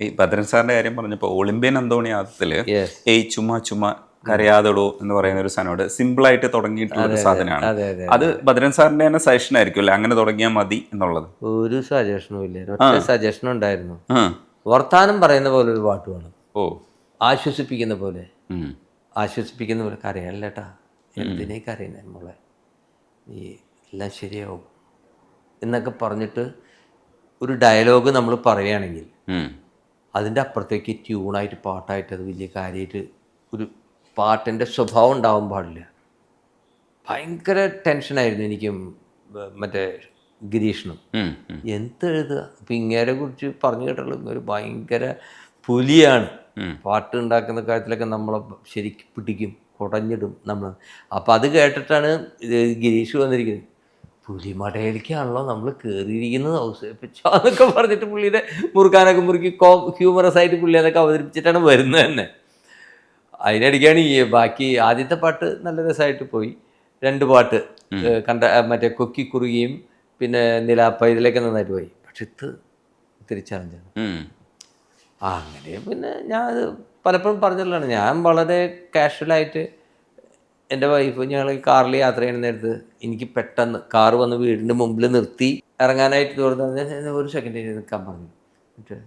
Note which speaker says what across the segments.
Speaker 1: ഈ ഭദ്രൻ സാറിന്റെ കാര്യം പറഞ്ഞപ്പോൾ ഒളിമ്പ്യൻ അന്തോണിയാദത്തില്
Speaker 2: യെസ്.
Speaker 1: ഏയ് ചുമ്മാ ചുമ്മാ കരയാതെടോ എന്ന് പറയുന്ന ഒരു സാധനോട് സിമ്പിൾ ആയിട്ട് തുടങ്ങിയിട്ടുള്ള ഒരു സാധനമാണ്.
Speaker 2: അതെ അതെ.
Speaker 1: അത് ഭദ്രൻ സാറിന്റെ തന്നെ സജഷൻ ആയിരിക്കും അല്ലേ, അങ്ങനെ തുടങ്ങിയാൽ മതി എന്നുള്ളത്?
Speaker 2: ഒരു സജഷനും ഇല്ല, ഒറ്റ സജഷൻ ഉണ്ടായിരുന്നു.
Speaker 1: ആ.
Speaker 2: വർത്താനം പറയുന്ന പോലെ ഒരു പാട്ട് വേണം.
Speaker 1: ഓ.
Speaker 2: ആശ്വസിപ്പിക്കുന്ന പോലെ,
Speaker 1: ഉം.
Speaker 2: ആശ്വസിപ്പിക്കുന്ന പോലെ. കരയല്ലേട്ടാ, എന്തിനേ കരയുന്നേ മോളെ, നീ എല്ലാം ശരിയാവും എന്നൊക്കെ പറഞ്ഞിട്ട് ഒരു ഡയലോഗ് നമ്മൾ പറയുകയാണെങ്കിൽ
Speaker 1: ഉം.
Speaker 2: അതിൻ്റെ അപ്പുറത്തേക്ക് ട്യൂണായിട്ട് പാട്ടായിട്ട് അത് വലിയ കാര്യമായിട്ട് ഒരു പാട്ടിൻ്റെ സ്വഭാവം ഉണ്ടാവാൻ പാടില്ല. ഭയങ്കര ടെൻഷനായിരുന്നു എനിക്കും മറ്റേ ഗിരീഷിനും.
Speaker 1: ഉം. ഉം.
Speaker 2: എന്തെഴുതുക. അപ്പം ഇങ്ങേരെ കുറിച്ച് പറഞ്ഞു കേട്ടുള്ളൂ, ഒരു ഭയങ്കര പുലിയാണ്. പാട്ട് ഉണ്ടാക്കുന്ന കാര്യത്തിലൊക്കെ നമ്മളെ ശരിക്കും പിടിക്കും, കുടഞ്ഞിടും നമ്മൾ. അപ്പം അത് കേട്ടിട്ടാണ് ഗിരീഷ് വന്നിരിക്കുന്നത്. പുലിമടയിലേക്കാണല്ലോ നമ്മൾ കയറിയിരിക്കുന്നത്, ഔസേപ്പിച്ചാന്നൊക്കെ പറഞ്ഞിട്ട് പുള്ളിയുടെ മുറുക്കാനൊക്കെ മുറുക്കി ഹ്യൂമറസ് ആയിട്ട് പുള്ളി അതൊക്കെ അവതരിപ്പിച്ചിട്ടാണ് വരുന്നത് തന്നെ. അതിനിടയ്ക്കാണ് ഈ ബാക്കി ആദ്യത്തെ പാട്ട് നല്ല രസമായിട്ട് പോയി. 2 പാട്ട് മറ്റേ കൊക്കി കുറുകിയും പിന്നെ നിലാപ്പ ഇതിലേക്ക് നന്നായിട്ട് പോയി. പക്ഷെ ഇത്തിരി ചലഞ്ചാണ്. അങ്ങനെ പിന്നെ ഞാൻ അത് പലപ്പോഴും പറഞ്ഞിട്ടുള്ളതാണ്. ഞാൻ വളരെ കാഷ്വലായിട്ട് എൻ്റെ വൈഫ് ഞങ്ങൾ കാറിൽ യാത്ര ചെയ്യുന്ന നേരത്ത് എനിക്ക് പെട്ടെന്ന് കാറ് വന്ന് വീടിൻ്റെ മുമ്പിൽ നിർത്തി ഇറങ്ങാനായിട്ട് തോന്നുന്നത് ഒരു സെക്കൻഡ് നിൽക്കാൻ പറഞ്ഞു. എന്നിട്ട്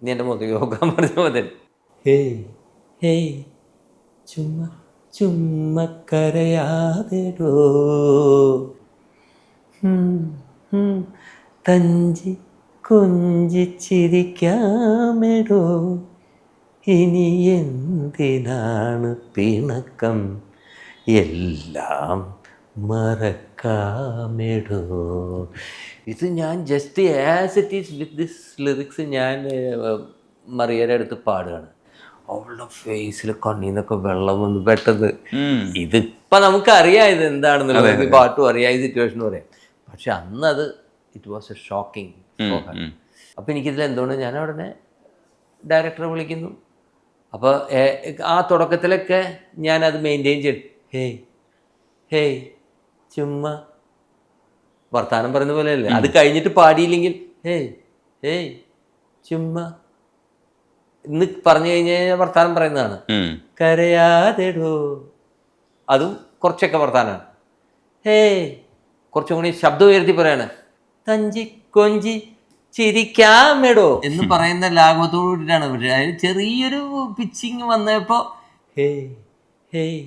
Speaker 2: നീ എൻ്റെ മുഖത്തേക്ക് നോക്കാൻ പറഞ്ഞ മതി. ഹേയ് ഹേയ് ചുമ്മാ ചുമ്മാ കരയാതെടോ, തഞ്ചി കൊഞ്ചിച്ചിരിക്കാമെടോ, ഇനി എന്തിനാണ് പിണക്കം, എല്ലാം മറക്കാമെടോ. ഇത് ഞാൻ just as it is with this lyrics ഞാൻ മറിയയുടെ അടുത്ത് പാടുകയാണ്. അവളുടെ ഫേസിൽ കണ്ണീന്നൊക്കെ വെള്ളം വന്ന് പെട്ടെന്ന്. ഇതിപ്പം നമുക്കറിയാം ഇത് എന്താണെന്നുള്ളത്, പാട്ടും അറിയാം, ഈ സിറ്റുവേഷനും അറിയാം. പക്ഷെ അന്നത് ഇറ്റ് വാസ് എ ഷോക്കിംഗ്. അപ്പം എനിക്കിതിൽ എന്തുകൊണ്ട് ഞാൻ ഉടനെ ഡയറക്ടറെ വിളിക്കുന്നു. അപ്പോൾ ആ തുടക്കത്തിലൊക്കെ ഞാനത് മെയിൻറ്റെയിൻ ചെയ്യും. ഹേയ് ഹേയ് ചുമ്മാ വർത്താനം പറയുന്ന പോലെയല്ലേ. അത് കഴിഞ്ഞിട്ട് പാടിയില്ലെങ്കിൽ ഹേയ് ഹേയ് ചുമ്മാ ഇന്ന് പറഞ്ഞു കഴിഞ്ഞാൽ വർത്താനം പറയുന്നതാണ്. കരയാതെടോ, അതും കുറച്ചൊക്കെ വർത്താനമാണ്. ഹേയ് കുറച്ചും കൂടി ശബ്ദം ഉയർത്തി പറയാണ്. തഞ്ചി കൊഞ്ചി ചിരിക്കാമെടോ എന്ന് പറയുന്ന ലാഘവത്തോടു കൂടിയിട്ടാണ്. പക്ഷേ അതിന് ചെറിയൊരു പിച്ചിങ് വന്നപ്പോൾ ഹേയ് ഹേയ്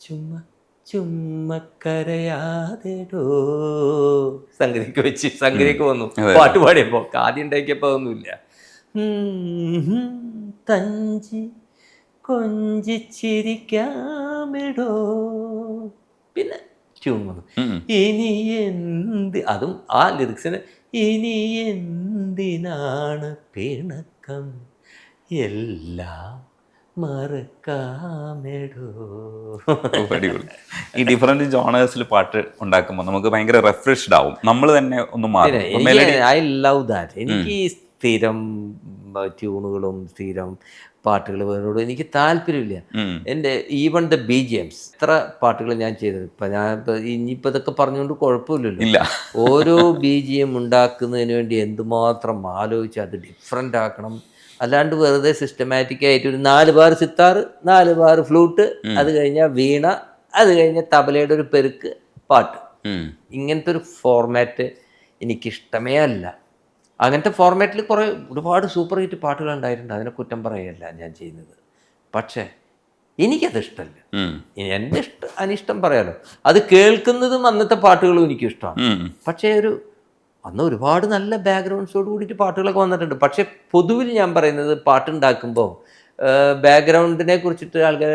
Speaker 2: ചുമ്മാ ചുമ്മാ കരയാതെടോ സംഗതിക്ക് വന്നു. പാട്ട് പാടിയപ്പോൾ ആദ്യം ഉണ്ടാക്കിയപ്പോൾ അതൊന്നുമില്ല. തഞ്ചി കൊഞ്ചിച്ചിരിക്കാമെടോ, പിന്നെ ട്യൂൺ വന്നു. ഇനി അതും ആ ലിറിക്സിന് ഇനി എന്തിനാണ് പിണക്കം, എല്ലാം മറക്കാമെടോ.
Speaker 1: ഈ ഡിഫറെന്റ് ജോണേഴ്സിൽ പാട്ട് ഉണ്ടാക്കുമ്പോൾ നമുക്ക് ഭയങ്കര റിഫ്രഷ്ഡ് ആവും, നമ്മൾ തന്നെ ഒന്ന് മാറും.
Speaker 2: I love that. എനിക്ക് ഈ സ്ഥിരം ട്യൂണുകളും സ്ഥിരം പാട്ടുകൾ വേറോട് എനിക്ക് താല്പര്യമില്ല. എൻ്റെ ഈവൺ ദ BGMs എത്ര പാട്ടുകൾ ഞാൻ ചെയ്തത്. ഇപ്പം ഞാൻ ഇനിയിപ്പോൾ ഇതൊക്കെ പറഞ്ഞുകൊണ്ട് കുഴപ്പമില്ലല്ലോ. ഓരോ BGM ഉണ്ടാക്കുന്നതിന് വേണ്ടി എന്തുമാത്രം ആലോചിച്ച് അത് ഡിഫറെൻ്റ് ആക്കണം. അല്ലാണ്ട് വെറുതെ സിസ്റ്റമാറ്റിക് ആയിട്ട് ഒരു 4 ബാർ സിത്താർ, 4 ബാർ ഫ്ലൂട്ട്, അത് കഴിഞ്ഞാൽ വീണ, അത് കഴിഞ്ഞാൽ തബലയുടെ ഒരു പെരുക്ക്, പാട്ട്. ഇങ്ങനത്തെ ഒരു ഫോർമാറ്റ് എനിക്കിഷ്ടമേ അല്ല. അങ്ങനത്തെ ഫോർമാറ്റിൽ ഒരുപാട് സൂപ്പർ ഹിറ്റ് പാട്ടുകൾ ഉണ്ടായിട്ടുണ്ട്, അതിനെ കുറ്റം പറയുകയല്ല ഞാൻ ചെയ്യുന്നത്. പക്ഷേ എനിക്കത് ഇഷ്ടമല്ല. എൻ്റെ അനിഷ്ടം പറയാലോ. അത് കേൾക്കുന്നതും അന്നത്തെ പാട്ടുകളും എനിക്കിഷ്ടമാണ്. പക്ഷേ അന്ന് ഒരുപാട് നല്ല ബാക്ക്ഗ്രൗണ്ട്സോട് കൂടിയിട്ട് പാട്ടുകളൊക്കെ വന്നിട്ടുണ്ട്. പക്ഷേ പൊതുവിൽ ഞാൻ പറയുന്നത് പാട്ടുണ്ടാക്കുമ്പോൾ ബാക്ക്ഗ്രൗണ്ടിനെ കുറിച്ചിട്ട് ആൾക്കാർ,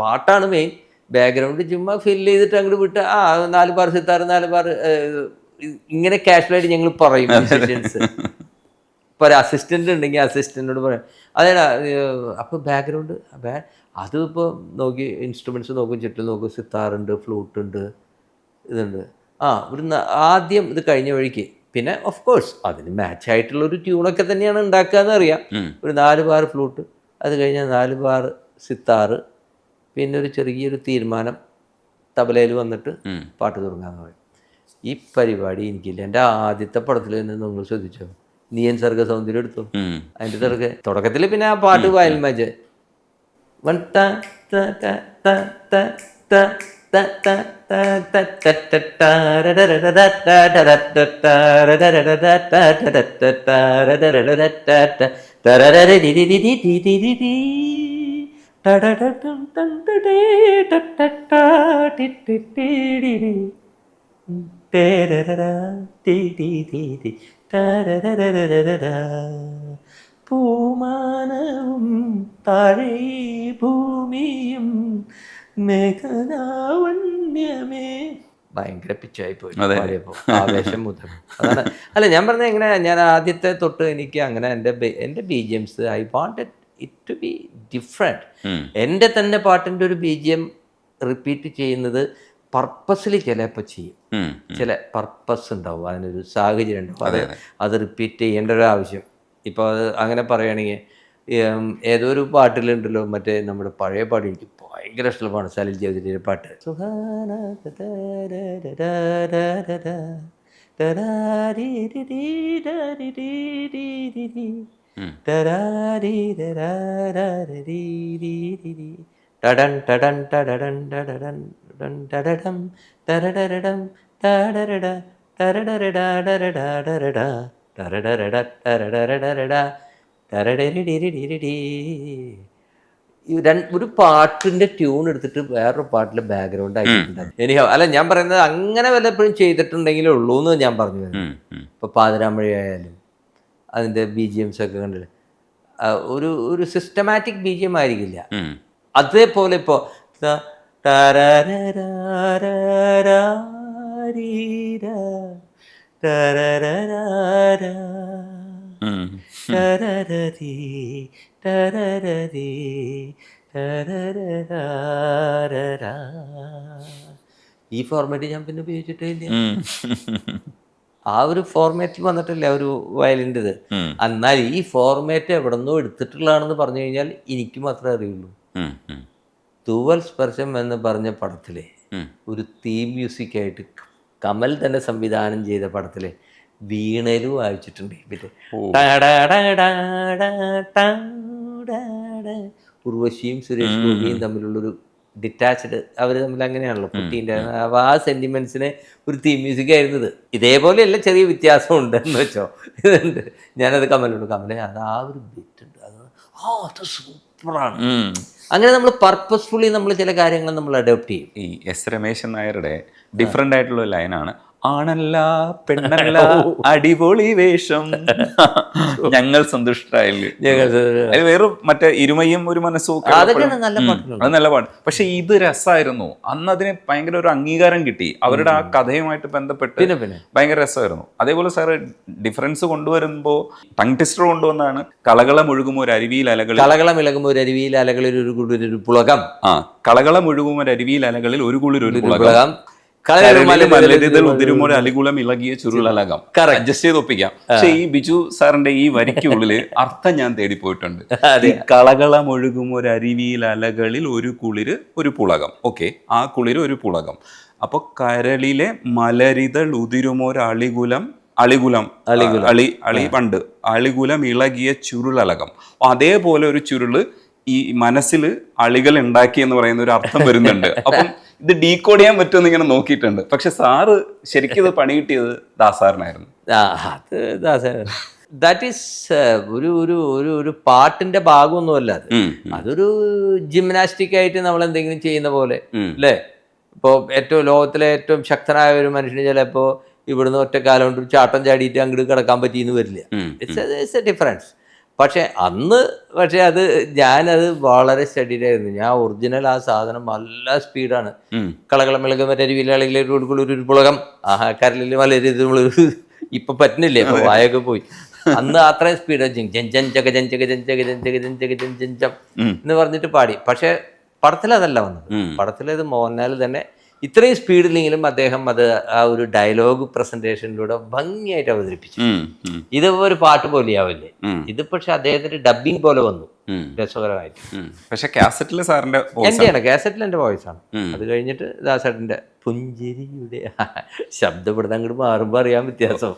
Speaker 2: പാട്ടാണ് മെയിൻ, ബാക്ക്ഗ്രൗണ്ട് ചുമ്മാ ഫില്ല് ചെയ്തിട്ട് അങ്ങോട്ട് വിട്ട് 4 ബാർ സിത്താർ, 4 ബാർ ഇങ്ങനെ കാഷ്വലായിട്ട് ഞങ്ങൾ പറയും. മ്യൂസീഷ്യൻസ് ഇപ്പോൾ ഒരു അസിസ്റ്റൻ്റ് ഉണ്ടെങ്കിൽ അസിസ്റ്റൻറ്റിനോട് പറയാം അതേടാ. അപ്പോൾ ബാക്ക്ഗ്രൗണ്ട് അതിപ്പോൾ നോക്കി ഇൻസ്ട്രുമെൻറ്റ്സ് നോക്കും, ചുറ്റും നോക്കും, സിത്താറുണ്ട്, ഫ്ലൂട്ടുണ്ട്, ഇതുണ്ട്. ആദ്യം ഇത് കഴിഞ്ഞ വഴിക്ക് പിന്നെ ഓഫ് കോഴ്സ് അതിന് മാച്ചായിട്ടുള്ളൊരു ട്യൂണൊക്കെ തന്നെയാണ് ഉണ്ടാക്കുക എന്നറിയാം. ഒരു 4 ബാർ ഫ്ലൂട്ട്, അത് കഴിഞ്ഞാൽ 4 ബാർ സിത്താറ്, പിന്നെ ഒരു ചെറിയൊരു തീരുമാനം തബലയിൽ വന്നിട്ട് പാട്ട് തുടങ്ങാമെന്ന് പറയും. ഈ പരിപാടി എനിക്കില്ല. എൻ്റെ ആദ്യത്തെ പടത്തിൽ തന്നെ നിങ്ങൾ ശ്രദ്ധിച്ചോ, നീയൻ സർഗ സൗന്ദര്യം എടുത്തു. അതിൻ്റെ തുടക്കത്തിൽ പിന്നെ ആ പാട്ട് വയലിൻ മാച്ച് പൂമാനവും താഴെ ഭൂമിയും മേഘലാവണ്യമേ. ഭയങ്കര പിച്ചായി പോയി പാടിയപ്പോൾ, ആവേശം മുതൽ. അതാണ് അല്ല ഞാൻ പറഞ്ഞത് എങ്ങനെ, ഞാൻ ആദ്യത്തെ തൊട്ട് എനിക്ക് അങ്ങനെ എൻ്റെ BGMs I wanted it to be different. എൻ്റെ തന്നെ പാട്ടിൻ്റെ ഒരു BGM റിപ്പീറ്റ് ചെയ്യുന്നത് പർപ്പസിൽ ചിലപ്പോൾ ചെയ്യും. ചില പർപ്പസ് ഉണ്ടാവും, അതിനൊരു സാഹചര്യം ഉണ്ടാവും, അത് റിപ്പീറ്റ് ചെയ്യേണ്ട ഒരു ആവശ്യം. ഇപ്പോൾ അത് അങ്ങനെ പറയുകയാണെങ്കിൽ ഏതോ ഒരു പാട്ടിലുണ്ടല്ലോ, മറ്റേ നമ്മുടെ പഴയ പാട്ട് എനിക്ക് ഭയങ്കര ഇഷ്ടമാണ്, സലിൽ ജോസിൻ്റെ പാട്ട് ടടൻ ടടൻ ടടൻ ടടൻ ടടടം ടടടടം ടടടട ടടടടടടടടട ഒരു പാട്ടിന്റെ ട്യൂൺ എടുത്തിട്ട് വേറൊരു പാട്ടിലെ ബാക്ക്ഗ്രൗണ്ട് ആക്കിയിട്ടുണ്ട്. എനിക്ക് അല്ല ഞാൻ പറയുന്നത് അങ്ങനെ വല്ലപ്പോഴും ചെയ്തിട്ടുണ്ടെങ്കിലേ ഉള്ളൂ എന്ന് ഞാൻ പറഞ്ഞു. ഇപ്പൊ പാതിരാമഴയായാലും അതിന്റെ BGMs ഒക്കെ കണ്ടില്ലേ, ഒരു സിസ്റ്റമാറ്റിക് BGM ആയിരിക്കില്ല. അതേപോലെ ഇപ്പോ ഈ ഫോർമാറ്റ് ഞാൻ പിന്നെ ഉപയോഗിച്ചിട്ടേ ഇല്ല. ആ ഒരു ഫോർമാറ്റിൽ വന്നിട്ടില്ല ഒരു വയലിൻ്റെത്. എന്നാൽ ഈ ഫോർമാറ്റ് എവിടെ നിന്നോ എടുത്തിട്ടുള്ളതാണെന്ന് പറഞ്ഞു കഴിഞ്ഞാൽ എനിക്ക് മാത്രമേ അറിയുള്ളൂ. തൂവൽ സ്പർശം എന്ന് പറഞ്ഞ പടത്തിലെ ഒരു തീം മ്യൂസിക്കായിട്ട് കമൽ തന്നെ സംവിധാനം ചെയ്ത പടത്തിലെ വീണയിലും വായിച്ചിട്ടുണ്ട്. പിന്നെ ഉർവശിയും സുരേഷ് ഗോപിയും തമ്മിലുള്ളൊരു ഡിറ്റാച്ച്ഡ്, അവർ തമ്മിൽ അങ്ങനെയാണല്ലോ കുട്ടീൻ്റെ ആ സെൻറ്റിമെൻറ്റ്സിന് ഒരു തീം മ്യൂസിക് ആയിരുന്നത്. ഇതേപോലെയല്ല, ചെറിയ വ്യത്യാസം ഉണ്ടെന്ന് വെച്ചോ. ഇതുണ്ട്, ഞാനത് കമലെ അത് ആ ഒരു ബിറ്റുണ്ട്, അത് അത് സൂപ്പറാണ്. അങ്ങനെ നമ്മൾ പർപ്പസ്ഫുള്ളി നമ്മൾ ചില കാര്യങ്ങൾ നമ്മൾ അഡോപ്റ്റ് ചെയ്യും.
Speaker 1: ഈ S രമേശൻ നായരുടെ ഡിഫറെൻ്റ് ആയിട്ടുള്ള ലൈനാണ്, ആണല്ല പെണ്ണല്ല അടിപൊളി വേഷം ഞങ്ങൾ സന്തുഷ്ടരായില്ലേ. അത് വേറെ മറ്റേ ഇരുമയും ഒരു മനസ്സും അത് നല്ല പാട്ട്. പക്ഷെ ഇത് രസമായിരുന്നു അന്ന്, അതിന് ഭയങ്കര ഒരു അംഗീകാരം കിട്ടി അവരുടെ ആ കഥയുമായിട്ട് ബന്ധപ്പെട്ട് ഭയങ്കര രസമായിരുന്നു. അതേപോലെ സാറ് ഡിഫറൻസ് കൊണ്ടുവരുമ്പോൾ ടങ് ട്വിസ്റ്റർ കൊണ്ടുവന്നാണ് കളകളമൊഴുകുമോ ഒരു അരുവിയിൽ അലകളിൽ,
Speaker 2: കളകളമിളകുമോ ഒരു അരുവിയിൽ അലകളിൽ ഒരു കുളിരൊരു പുളകം.
Speaker 1: കളകളമൊഴുകുമോ ഒരു അരുവിയിൽ അലകളിൽ ഒരു കുളിരൊരു പുളകം, ഉതിരുമോ അലികുളം ഇളകിയ ചുരുളലകം. അഡ്ജസ്റ്റ് ചെയ്ത് ഒപ്പിക്കാം. പക്ഷെ ഈ ബിജു സാറിന്റെ ഈ വരിക്കുള്ളില് അർത്ഥം ഞാൻ തേടിപ്പോയിട്ടുണ്ട്. കളകളമൊഴുകും ഒരു അരുവിയിൽ അലകളിൽ ഒരു കുളിര് ഒരു പുളകം. ഓക്കെ, ആ കുളിര് ഒരു പുളകം. അപ്പൊ കരളിലെ മലരിതൾ ഉതിരുമൊരു അളികുലം പണ്ട് അളികുലം ഇളകിയ ചുരുളലകം. അതേപോലെ ഒരു ചുരുള് ഈ മനസ്സിൽ അളികൾ ഉണ്ടാക്കി എന്ന് പറയുന്ന ഒരു അർത്ഥം വരുന്നുണ്ട്. അപ്പം ഇത് ഡീകോഡ് ചെയ്യാൻ പറ്റുമെന്ന് ഇങ്ങനെ നോക്കിയിട്ടുണ്ട്. പക്ഷെ സാറ് ശരിക്കും ഇത് പണി കിട്ടിയത് ദാസാറിനായിരുന്നു.
Speaker 2: അത് ദാസാർ ദാറ്റ് ഈസ് ഒരു പാട്ടിന്റെ ഭാഗമൊന്നുമല്ല അത്. അതൊരു ജിംനാസ്റ്റിക് ആയിട്ട് നമ്മൾ എന്തെങ്കിലും ചെയ്യുന്ന പോലെ അല്ലേ. ഇപ്പോൾ ഏറ്റവും ലോകത്തിലെ ഏറ്റവും ശക്തനായ ഒരു മനുഷ്യന് ചിലപ്പോൾ ഇവിടുന്ന് ഒറ്റക്കാലം കൊണ്ട് ഒരു ചാട്ടം ചാടിയിട്ട് അങ്ങോട്ട് കിടക്കാൻ പറ്റിയെന്ന് വരില്ല. It's A difference. പക്ഷെ അന്ന് അത് ഞാനത് വളരെ സ്റ്റഡിയിലായിരുന്നു. ഞാൻ ഒറിജിനൽ ആ സാധനം നല്ല സ്പീഡാണ്. കളകളമിളക മറ്റൊരു പുളകം കരലിൽ വളരെ ഇപ്പൊ പറ്റുന്നില്ലേ, ഇപ്പൊ വായൊക്കെ പോയി. അന്ന് അത്രയും സ്പീഡ് എന്ന് പറഞ്ഞിട്ട് പാടി. പക്ഷെ പടത്തിലതല്ല വന്നത്. പടത്തിലത് മോഹൻലാൽ തന്നെ ഇത്രയും സ്പീഡിലെങ്കിലും അദ്ദേഹം അത് ആ ഒരു ഡയലോഗ് പ്രസന്റേഷനിലൂടെ ഭംഗിയായിട്ട് അവതരിപ്പിച്ചു. ഇത് ഒരു പാട്ട് പോലെയാവില്ലേ ഇത്, പക്ഷെ അദ്ദേഹത്തിന്റെ ഡബിങ് പോലെ വന്നു രസകരമായിട്ട്.
Speaker 1: പക്ഷെ കാസറ്റിൽ സാറിന്റെ
Speaker 2: കാസറ്റിൽ എന്റെ വോയിസ് ആണ്. അത് കഴിഞ്ഞിട്ട് ദാസേട്ടന്റെ പുഞ്ചിരിയുടെ ശബ്ദപ്പെടുന്ന അങ്ങോട്ട് മാറുമ്പോ അറിയാൻ വ്യത്യാസം.